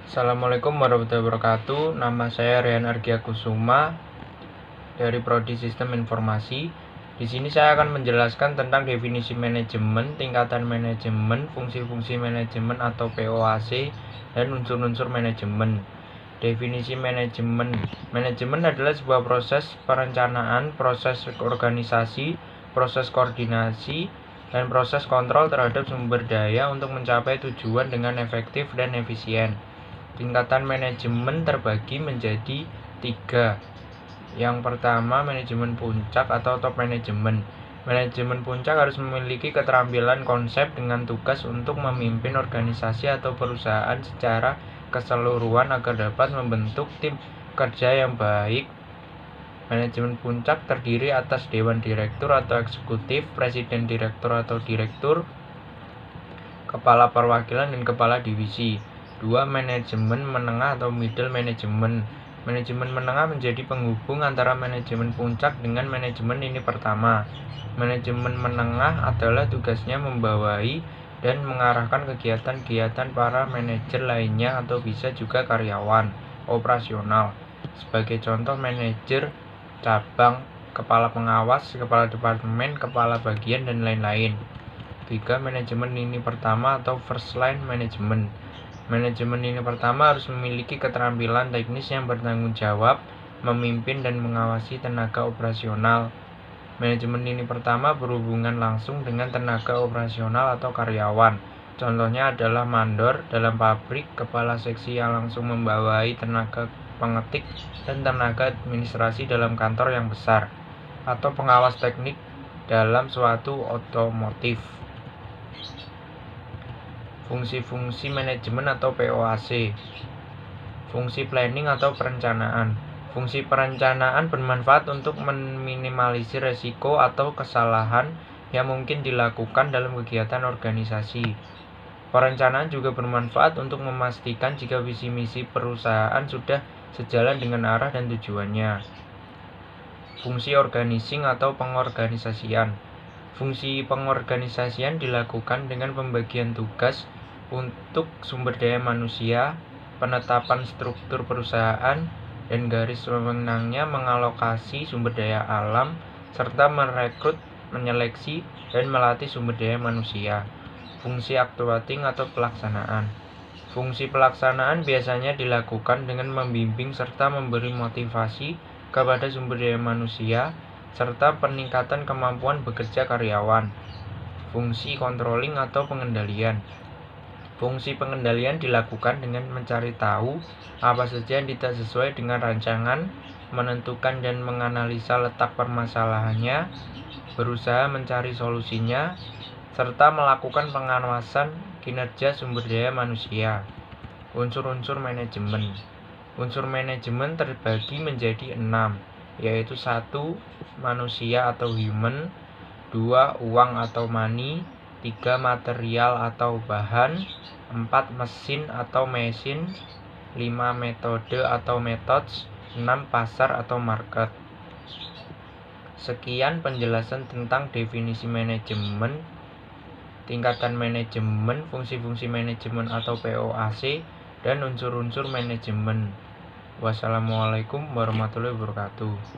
Assalamualaikum warahmatullahi wabarakatuh. Nama saya Rian Argia Kusuma dari Prodi Sistem Informasi. Di sini saya akan menjelaskan tentang definisi manajemen, tingkatan manajemen, fungsi-fungsi manajemen atau POAC, dan unsur-unsur manajemen. Definisi manajemen. Manajemen adalah sebuah proses perencanaan, proses organisasi, proses koordinasi, dan proses kontrol terhadap sumber daya untuk mencapai tujuan dengan efektif dan efisien. Tingkatan manajemen terbagi menjadi 3. Yang pertama, manajemen puncak atau top manajemen. Manajemen puncak harus memiliki keterampilan konsep dengan tugas untuk memimpin organisasi atau perusahaan secara keseluruhan agar dapat membentuk tim kerja yang baik. Manajemen puncak terdiri atas dewan direktur atau eksekutif, presiden direktur atau direktur, kepala perwakilan, dan kepala divisi. 2. Manajemen menengah atau middle management. Manajemen menengah menjadi penghubung antara manajemen puncak dengan manajemen lini pertama. Manajemen menengah adalah tugasnya membawahi dan mengarahkan kegiatan-kegiatan para manajer lainnya atau bisa juga karyawan operasional. Sebagai contoh, manajer cabang, kepala pengawas, kepala departemen, kepala bagian, dan lain-lain. 3. Manajemen lini pertama atau first line management. Manajemen lini pertama harus memiliki keterampilan teknis yang bertanggung jawab, memimpin dan mengawasi tenaga operasional. Manajemen lini pertama berhubungan langsung dengan tenaga operasional atau karyawan. Contohnya adalah mandor dalam pabrik, kepala seksi yang langsung membawahi tenaga pengetik dan tenaga administrasi dalam kantor yang besar, atau pengawas teknik dalam suatu otomotif. Fungsi-fungsi manajemen atau POAC. Fungsi planning atau perencanaan. Fungsi perencanaan bermanfaat untuk meminimalisir resiko atau kesalahan yang mungkin dilakukan dalam kegiatan organisasi. Perencanaan juga bermanfaat untuk memastikan jika visi misi perusahaan sudah sejalan dengan arah dan tujuannya. Fungsi organizing atau pengorganisasian. Fungsi pengorganisasian dilakukan dengan pembagian tugas untuk sumber daya manusia, penetapan struktur perusahaan, dan garis wewenangnya mengalokasi sumber daya alam, serta merekrut, menyeleksi, dan melatih sumber daya manusia. Fungsi actuating atau pelaksanaan. Fungsi pelaksanaan biasanya dilakukan dengan membimbing serta memberi motivasi kepada sumber daya manusia, serta peningkatan kemampuan bekerja karyawan. Fungsi controlling atau pengendalian. Fungsi pengendalian dilakukan dengan mencari tahu apa saja yang tidak sesuai dengan rancangan, menentukan dan menganalisa letak permasalahannya, berusaha mencari solusinya, serta melakukan pengawasan kinerja sumber daya manusia. Unsur-unsur manajemen. Unsur manajemen terbagi menjadi 6, yaitu 1. Manusia atau human, 2. Uang atau money, 3. Material atau bahan, 4. Mesin atau mesin, 5. Metode atau methods, 6. Pasar atau market. Sekian penjelasan tentang definisi manajemen, tingkatan manajemen, fungsi-fungsi manajemen atau POAC, dan unsur-unsur manajemen. Wassalamualaikum warahmatullahi wabarakatuh.